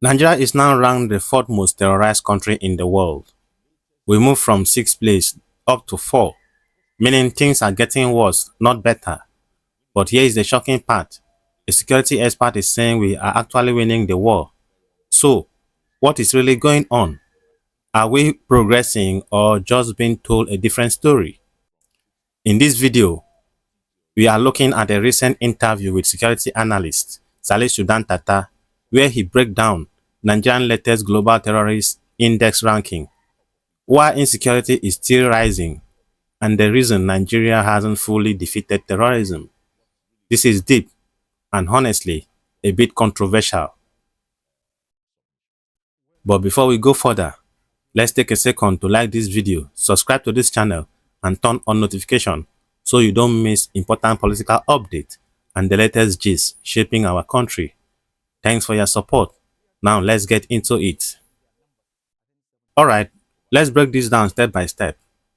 Nigeria is now ranked the fourth most terrorized country in the world. We moved from 6th place up to 4, meaning things are getting worse, not better. But here is the shocking part. A security expert is saying we are actually winning the war. So, what is really going on? Are we progressing or just being told a different story? In this video, we are looking at a recent interview with security analyst Salisu Dantata, where he breaks down Nigerian latest Global Terrorism Index ranking, why insecurity is still rising, and the reason Nigeria hasn't fully defeated terrorism. This is deep and honestly a bit controversial. But before we go further, let's take a second to like this video, subscribe to this channel, and turn on notification so you don't miss important political updates and the latest gist shaping our country. Thanks for your support. Now let's get into it. Alright, let's break this down step by step.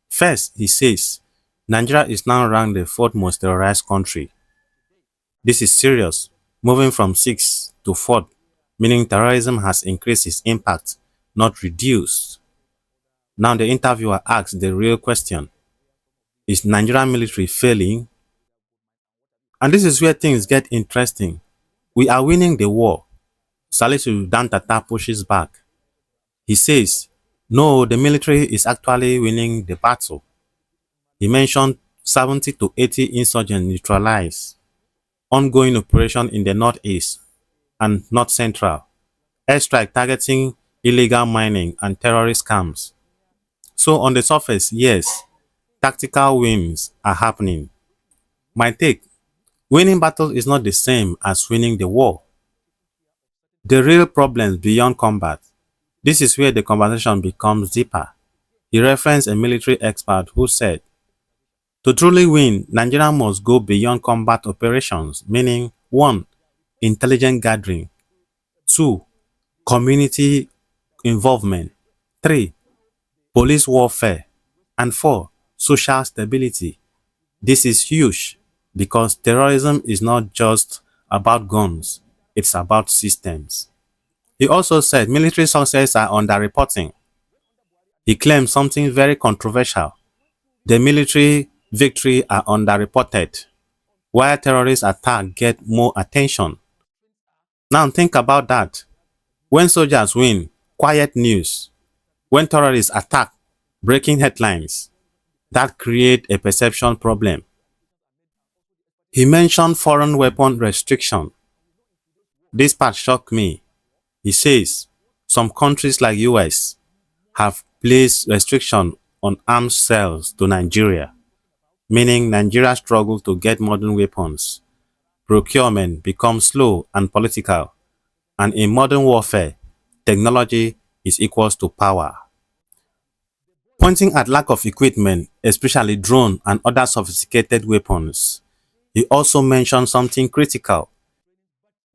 First, he says, Nigeria is now ranked the fourth most terrorized country. This is serious, moving from 6th to 4th, meaning terrorism has increased its impact, not reduced. Now the interviewer asks the real question, is Nigerian military failing? And this is where things get interesting. We are winning the war. Salisu Dantata pushes back. He says, no, the military is actually winning the battle. He mentioned 70 to 80 insurgents neutralized, ongoing operation in the northeast and north central, airstrike targeting illegal mining and terrorist camps. So on the surface, yes, tactical wins are happening. My take, winning battles is not the same as winning the war. The real problems beyond combat. This is where the conversation becomes deeper. He referenced a military expert who said, to truly win, Nigeria must go beyond combat operations, meaning 1. Intelligence gathering, 2. Community involvement, 3. Police warfare, and 4. Social stability. This is huge because terrorism is not just about guns, it's about systems. He also said military success are underreporting. He claimed something very controversial. The military victories are underreported, while terrorist attacks get more attention. Now think about that. When soldiers win, quiet news. When terrorists attack, breaking headlines. That creates a perception problem. He mentioned foreign weapon restriction. This part shocked me. He says some countries like US have placed restriction on arms sales to Nigeria, meaning Nigeria struggles to get modern weapons. Procurement becomes slow and political, and in modern warfare, technology is equal to power. Pointing at lack of equipment, especially drone and other sophisticated weapons, he also mentioned something critical.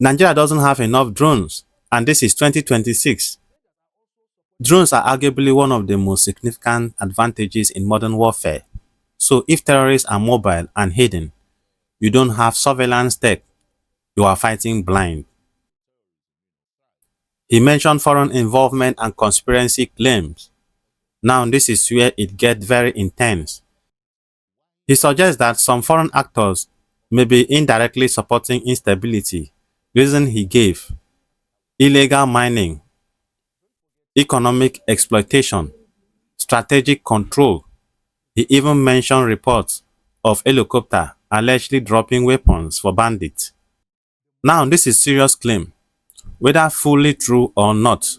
Nigeria doesn't have enough drones, and this is 2026. Drones are arguably one of the most significant advantages in modern warfare. So if terrorists are mobile and hidden, you don't have surveillance tech, you are fighting blind. He mentioned foreign involvement and conspiracy claims. Now this is where it gets very intense. He suggests that some foreign actors may be indirectly supporting instability. Reason he gave: illegal mining, economic exploitation, strategic control. He even mentioned reports of helicopters allegedly dropping weapons for bandits. Now this is serious claim. Whether fully true or not,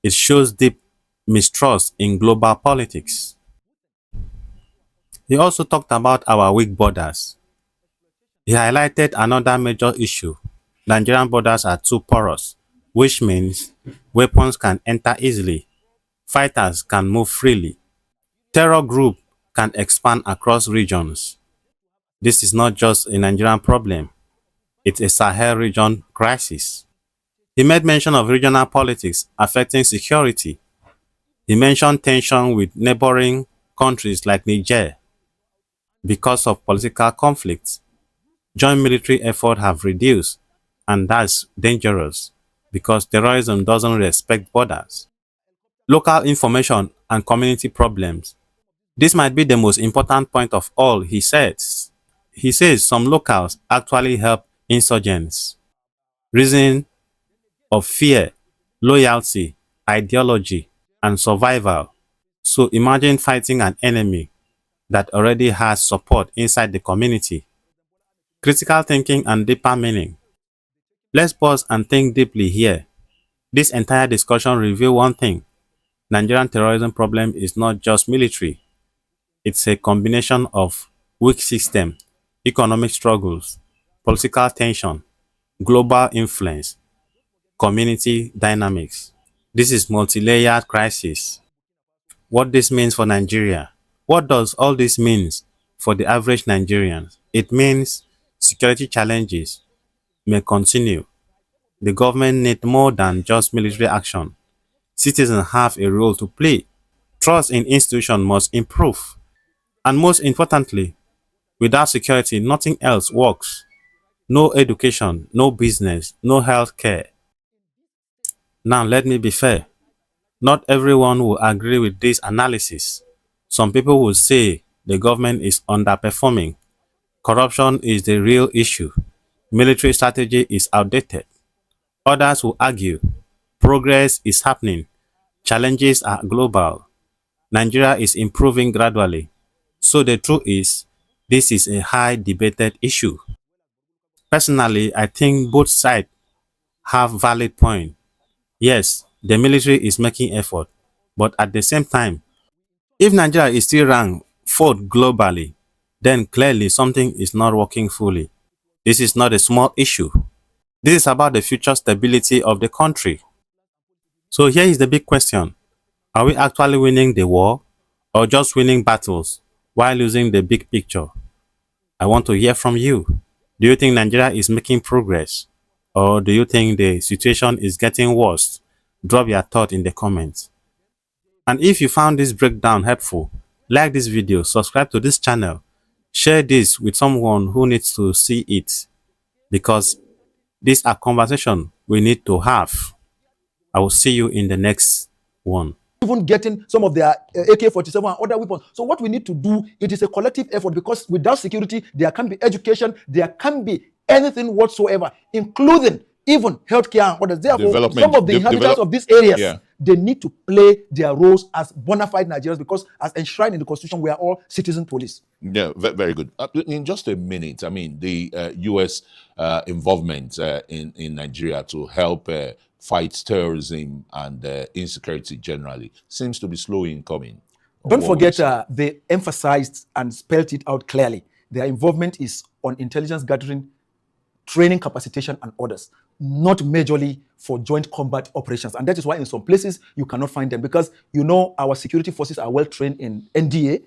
it shows deep mistrust in global politics. He also talked about our weak borders. He highlighted another major issue. Nigerian borders are too porous, which means weapons can enter easily, fighters can move freely, terror groups can expand across regions. This is not just a Nigerian problem, it's a Sahel region crisis. He made mention of regional politics affecting security. He mentioned tension with neighboring countries like Niger because of political conflicts. Joint military efforts have reduced, and that's dangerous. because terrorism doesn't respect borders. Local information and community problems. This might be the most important point of all, he says. He says some locals actually help insurgents. Reason of fear, loyalty, ideology, and survival. So imagine fighting an enemy that already has support inside the community. Critical thinking and deeper meaning. Let's pause and think deeply here. This entire discussion reveals one thing. Nigerian terrorism problem is not just military. It's a combination of weak system, economic struggles, political tension, global influence, community dynamics. This is multi-layered crisis. What this means for Nigeria? What does all this mean for the average Nigerian? It means security challenges may continue. The government needs more than just military action. Citizens have a role to play. Trust in institutions must improve. And most importantly, without security, nothing else works. No education, no business, no health care. Now, let me be fair. Not everyone will agree with this analysis. Some people will say the government is underperforming. Corruption is the real issue. Military strategy is outdated. Others will argue progress is happening. Challenges are global. Nigeria is improving gradually. So the truth is, this is a high debated issue. Personally, I think both sides have valid points. Yes, the military is making effort, but at the same time, if Nigeria is still ranked fourth globally, then clearly something is not working fully. This is not a small issue. This is about the future stability of the country. So here is the big question. Are we actually winning the war or just winning battles while losing the big picture? I want to hear from you. Do you think Nigeria is making progress or do you think the situation is getting worse? Drop your thought in the comments. And if you found this breakdown helpful, like this video, subscribe to this channel, share this with someone who needs to see it because these are conversations we need to have. I will see you in the next one. Even getting some of their AK-47 and other weapons. So what we need to do, it is a collective effort because without security, there can be education, there can be anything whatsoever, including even healthcare and others. Therefore, some of the inhabitants of these areas, they need to play their roles as bona fide Nigerians because as enshrined in the Constitution, we are all citizen police. Yeah, very good. In just a minute, I mean, the U.S. Involvement in Nigeria to help fight terrorism and insecurity generally seems to be slow in coming. Don't forget, they emphasized and spelled it out clearly. Their involvement is on intelligence gathering, training, capacitation, and others, not majorly for joint combat operations. And that is why in some places you cannot find them because, you know, our security forces are well trained in NDA,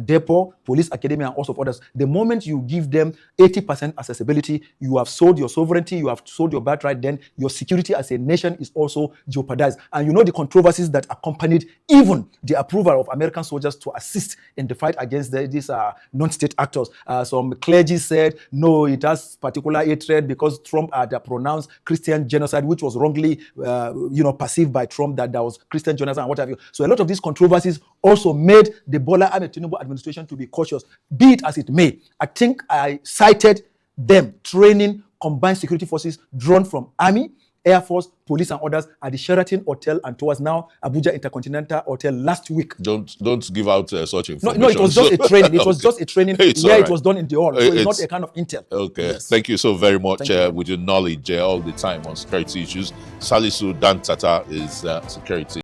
depot, police academy, and also others. The moment you give them 80% accessibility, you have sold your sovereignty, you have sold your birthright, then your security as a nation is also jeopardized. And you know the controversies that accompanied even the approval of American soldiers to assist in the fight against these non-state actors. Some clergy said, no, it has particular hatred because Trump had pronounced Christian genocide, which was wrongly perceived by Trump that there was Christian genocide and what have you. So a lot of these controversies also made the Bola Ahmed Tinubu administration to be cautious. Be it as it may, I think I cited them training combined security forces drawn from Army, Air Force, police, and others at the Sheraton Hotel and towards now Abuja Intercontinental Hotel last week. Don't give out such information. No, it was just a training. It was just a training where right. It was done in the hall. So it's not a kind of intel. Okay. Yes. Thank you so very much with your knowledge all the time on security issues. Salisu Dantata is security